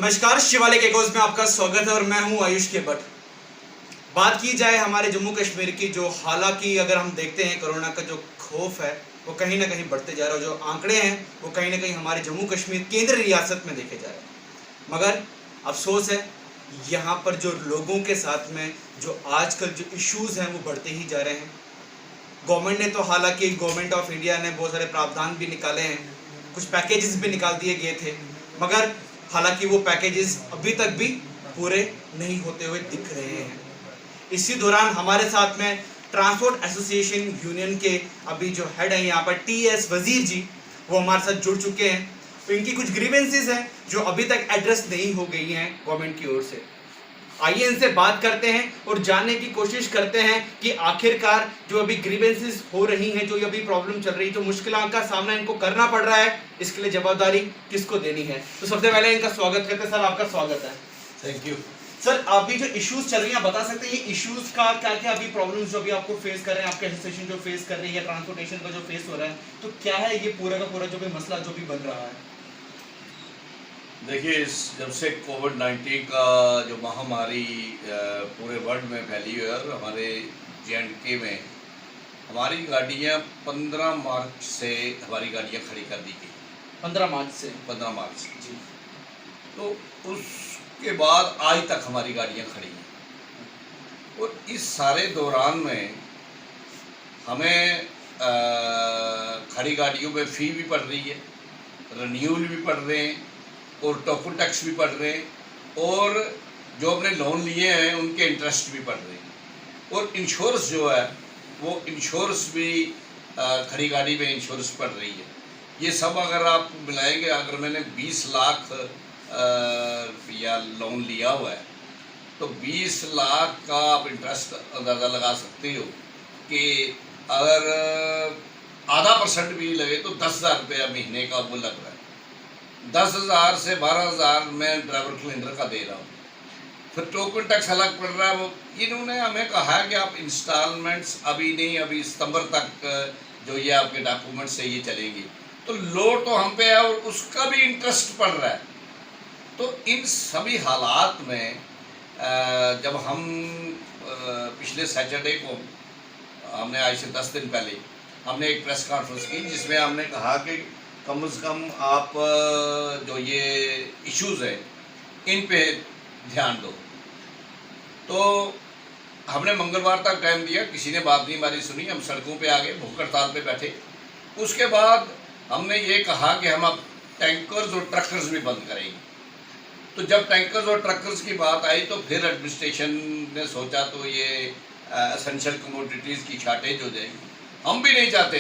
नमस्कार, शिवालिक एकोज में आपका स्वागत है और मैं हूं आयुष के भट्ट। बात की जाए हमारे जम्मू कश्मीर की, जो हालांकि अगर हम देखते हैं कोरोना का जो खौफ है वो कहीं ना कहीं बढ़ते जा रहा है, जो आंकड़े हैं वो कहीं ना कहीं हमारे जम्मू कश्मीर केंद्र रियासत में देखे जा रहे हैं। मगर अफसोस है यहाँ पर जो लोगों के साथ में जो आजकल जो इश्यूज़ हैं वो बढ़ते ही जा रहे हैं। गवर्नमेंट ने तो हालांकि गवर्नमेंट ऑफ इंडिया ने बहुत सारे प्रावधान भी निकाले हैं, कुछ पैकेजेस भी निकाल दिए गए थे, मगर हालांकि वो पैकेजेस अभी तक भी पूरे नहीं होते हुए दिख रहे हैं। इसी दौरान हमारे साथ में ट्रांसपोर्ट एसोसिएशन यूनियन के अभी जो हेड हैं यहाँ पर टीएस वजीर जी, वो हमारे साथ जुड़ चुके हैं। तो इनकी कुछ ग्रीवेंसेस हैं जो अभी तक एड्रेस नहीं हो गई हैं गवर्नमेंट की ओर से। आइए इनसे बात करते हैं और जानने की कोशिश करते हैं कि आखिरकार जो अभी ग्रीवेंसेस हो रही हैं, जो अभी प्रॉब्लम चल रही है, जो मुश्किलों का सामना इनको करना पड़ रहा है, इसके लिए जवाबदारी किसको देनी है। तो सबसे पहले इनका स्वागत करते हैं। सर, आपका स्वागत है। Thank you. सर, अभी जो इश्यूज चल रही हैं बता सकते हैं ये इश्यूज का क्या क्या अभी प्रॉब्लम्स जो अभी आपको फेस कर रहे हैं, आपके एसोसिएशन जो फेस कर रही है, ट्रांसपोर्टेशन का जो फेस हो रहा है, तो क्या है ये पूरा का पूरा जो भी मसला जो भी बन रहा है? देखिए, जब से कोविड-19 का जो महामारी पूरे वर्ल्ड में फैली है और हमारे जे.एंड.के में हमारी गाड़ियाँ 15 मार्च से हमारी गाड़ियाँ खड़ी कर दी गई। 15 मार्च से 15 मार्च से जी। तो उसके बाद आज तक हमारी गाड़ियाँ खड़ी हैं और इस सारे दौरान में हमें खड़ी गाड़ियों में फ़ी भी पड़ रही है, रिन्यूअल भी पड़ रहे हैं और टोकन टैक्स भी पड़ रहे हैं और जो अपने लोन लिए हैं उनके इंटरेस्ट भी पड़ रहे हैं और इंश्योरेंस जो है वो इंश्योरेंस भी खड़ी गाड़ी में इंश्योरेंस पड़ रही है। ये सब अगर आप मिलाएंगे, अगर मैंने 20 लाख या लोन लिया हुआ है तो 20 लाख का आप इंटरेस्ट अंदाज़ा लगा सकते हो कि अगर आधा % भी लगे तो 10,000 रुपया महीने का वो लग रहा है। 10,000 से 12,000 मैं ड्राइवर कैलेंडर का दे रहा हूँ, फिर टोकन टैक्स अलग पड़ रहा है। वो इन्होंने हमें कहा है कि आप इंस्टॉलमेंट्स अभी नहीं, अभी सितंबर तक जो ये आपके डॉक्यूमेंट्स है ये चलेंगे, तो लोड तो हम पे है और उसका भी इंटरेस्ट पड़ रहा है। तो इन सभी हालात में जब हम पिछले सैटरडे को हमने आज से 10 दिन पहले हमने एक प्रेस कॉन्फ्रेंस की जिसमें हमने कहा कि कम से कम आप जो ये इश्यूज़ हैं इन पे ध्यान दो। तो हमने मंगलवार तक टाइम दिया, किसी ने बात नहीं हमारी सुनी, हम सड़कों पे आ गए, भूख हड़ताल पे बैठे। उसके बाद हमने ये कहा कि हम अब टैंकर्स और ट्रकर्स भी बंद करेंगे। तो जब टैंकर्स और ट्रकर्स की बात आई तो फिर एडमिनिस्ट्रेशन ने सोचा तो ये एसेंशियल कमोडिटीज़ की शॉर्टेज हो जाएगी। हम भी नहीं चाहते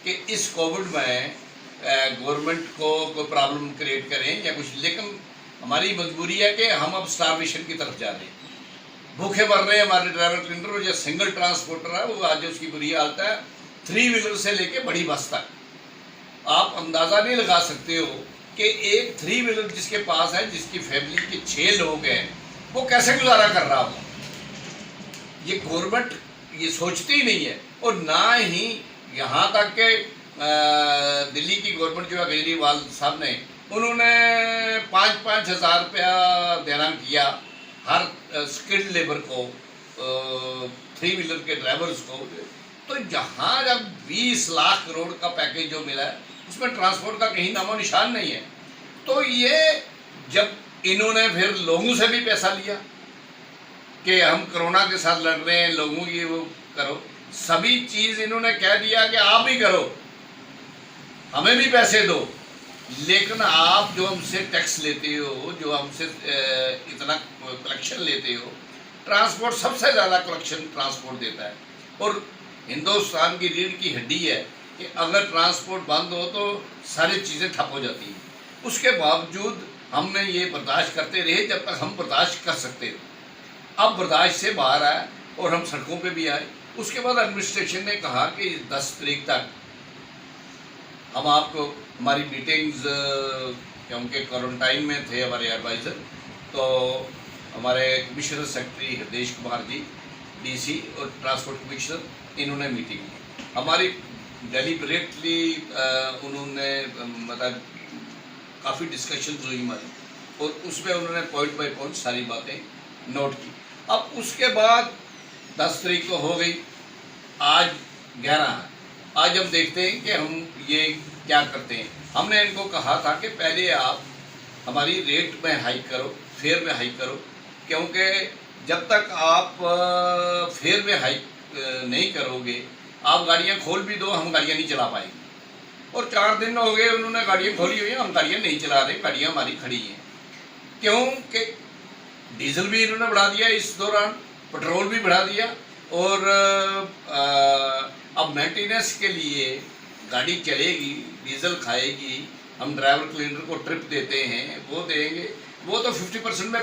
कि इस कोविड में गवर्नमेंट को कोई प्रॉब्लम क्रिएट करें या कुछ, लेकिन हमारी मजबूरी है कि हम अब स्टारवेशन की तरफ जा रहे हैं, भूखे मर रहे हैं हमारे ड्राइवर कैलेंडर। और जो सिंगल ट्रांसपोर्टर है वो आज उसकी बुरी हालत है, 3 व्हीलर से लेके बड़ी बस तक। आप अंदाज़ा नहीं लगा सकते हो कि एक 3 व्हीलर जिसके पास है, जिसकी फैमिली के 6 लोग हैं, वो कैसे गुजारा कर रहा होगा। ये गवर्नमेंट ये सोचती ही नहीं है। और ना ही यहाँ तक के दिल्ली की गवर्नमेंट जो है, केजरीवाल साहब ने, उन्होंने 5-5 हज़ार रुपया देना किया हर स्किल्ड लेबर को, 3 व्हीलर के ड्राइवर्स को। तो जहाँ जब 20 लाख करोड़ का पैकेज जो मिला है उसमें ट्रांसपोर्ट का कहीं नामो निशान नहीं है। तो ये जब इन्होंने फिर लोगों से भी पैसा लिया कि हम कोरोना के साथ लड़ रहे हैं, लोगों की वो करो, सभी चीज़ इन्होंने कह दिया कि आप भी करो, हमें भी पैसे दो, लेकिन आप जो हमसे टैक्स लेते हो, जो हमसे इतना कलेक्शन लेते हो, ट्रांसपोर्ट सबसे ज़्यादा कलेक्शन ट्रांसपोर्ट देता है। और हिंदुस्तान की रीढ़ की हड्डी है कि अगर ट्रांसपोर्ट बंद हो तो सारी चीज़ें ठप हो जाती हैं। उसके बावजूद हमने ये बर्दाश्त करते रहे जब तक हम बर्दाश्त कर सकते थे। अब बर्दाश्त से बाहर आए और हम सड़कों पे भी आए। उसके बाद एडमिनिस्ट्रेशन ने कहा कि 10 तारीख तक हम आपको हमारी मीटिंग्स, क्योंकि क्वारंटाइन में थे हमारे एडवाइज़र, तो हमारे commissioner secretary Hridesh Kumar ji, DC और ट्रांसपोर्ट कमिश्नर, इन्होंने मीटिंग की हमारी। डेलिबरेटली उन्होंने मतलब काफ़ी डिस्कशंस हुई हमारी और उसमें उन्होंने पॉइंट बाय पॉइंट सारी बातें नोट की। अब उसके बाद 10 तारीख को हो गई, आज 11 है। आज हम देखते हैं कि हम ये क्या करते हैं। हमने इनको कहा था कि पहले आप हमारी रेट में हाइक करो, फेयर में हाइक करो, क्योंकि जब तक आप फेयर में हाइक नहीं करोगे, आप गाड़ियाँ खोल भी दो, हम गाड़ियाँ नहीं चला पाएंगे। और 4 दिन हो गए उन्होंने गाड़ियाँ खोली हुई हैं, हम गाड़ियाँ नहीं चला रहे, गाड़ियाँ हमारी खड़ी हैं। क्योंकि डीजल भी इन्होंने बढ़ा दिया, इस दौरान पेट्रोल भी बढ़ा दिया, और अब मेंटेनेंस के लिए गाड़ी चलेगी, डीजल खाएगी, हम ड्राइवर क्लीनर को ट्रिप देते हैं, वो देंगे, वो तो 50% में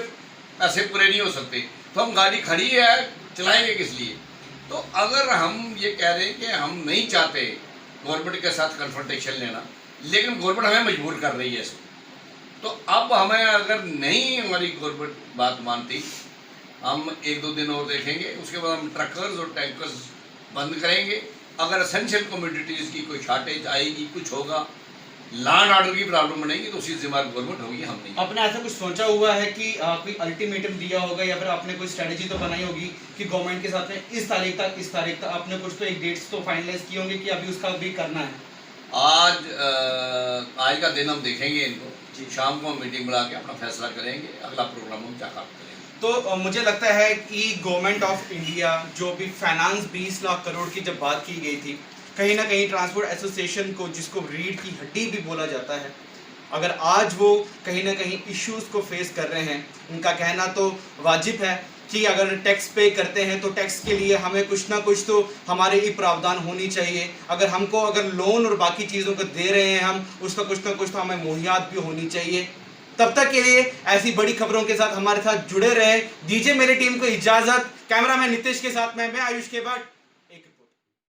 पैसे पूरे नहीं हो सकते, तो हम गाड़ी खड़ी है, चलाएंगे किस लिए। तो अगर हम ये कह रहे हैं कि हम नहीं चाहते गवर्नमेंट के साथ कन्फ्रंटेशन लेना, लेकिन गवर्नमेंट हमें मजबूर कर रही है इसमें, तो अब हमें अगर नहीं हमारी गवर्नमेंट बात मानती, हम 1-2 दिन और देखेंगे, उसके बाद हम ट्रकर्स और टैंकर्स बंद करेंगे। अगर एसेंशियल कमोडिटीज़ की कोई शॉर्टेज आएगी, कुछ होगा, लैंड ऑर्डर की प्रॉब्लम बनेगी, तो उसी जिम्मेदार गवर्नमेंट होगी, हम नहीं। आपने ऐसा कुछ सोचा हुआ है कि कोई अल्टीमेटम दिया होगा, या फिर आपने कोई स्ट्रेटजी तो बनाई होगी कि गवर्नमेंट के साथ में इस तारीख तक आपने कुछ तो एक डेट्स तो फाइनलाइज की होंगी कि अभी उसका भी करना है? आज का दिन हम देखेंगे इनको, शाम को हम मीटिंग बुला के अपना फैसला करेंगे, अगला प्रोग्राम हम क्या करेंगे। तो मुझे लगता है कि गवर्नमेंट ऑफ इंडिया जो भी फाइनेंस 20 लाख करोड़ की जब बात की गई थी, कहीं ना कहीं ट्रांसपोर्ट एसोसिएशन को, जिसको रीढ़ की हड्डी भी बोला जाता है, अगर आज वो कहीं ना कहीं इश्यूज़ को फेस कर रहे हैं, उनका कहना तो वाजिब है कि अगर टैक्स पे करते हैं तो टैक्स के लिए हमें कुछ ना कुछ तो हमारे लिए प्रावधान होनी चाहिए। अगर हमको अगर लोन और बाकी चीज़ों को दे रहे हैं हम, उसका कुछ ना कुछ तो हमें मुहैयात भी होनी चाहिए। तब तक के लिए ऐसी बड़ी खबरों के साथ हमारे साथ जुड़े रहे। दीजिए मेरी टीम को इजाज़त। कैमरामैन नितिश के साथ मैं आयुष के भट्ट।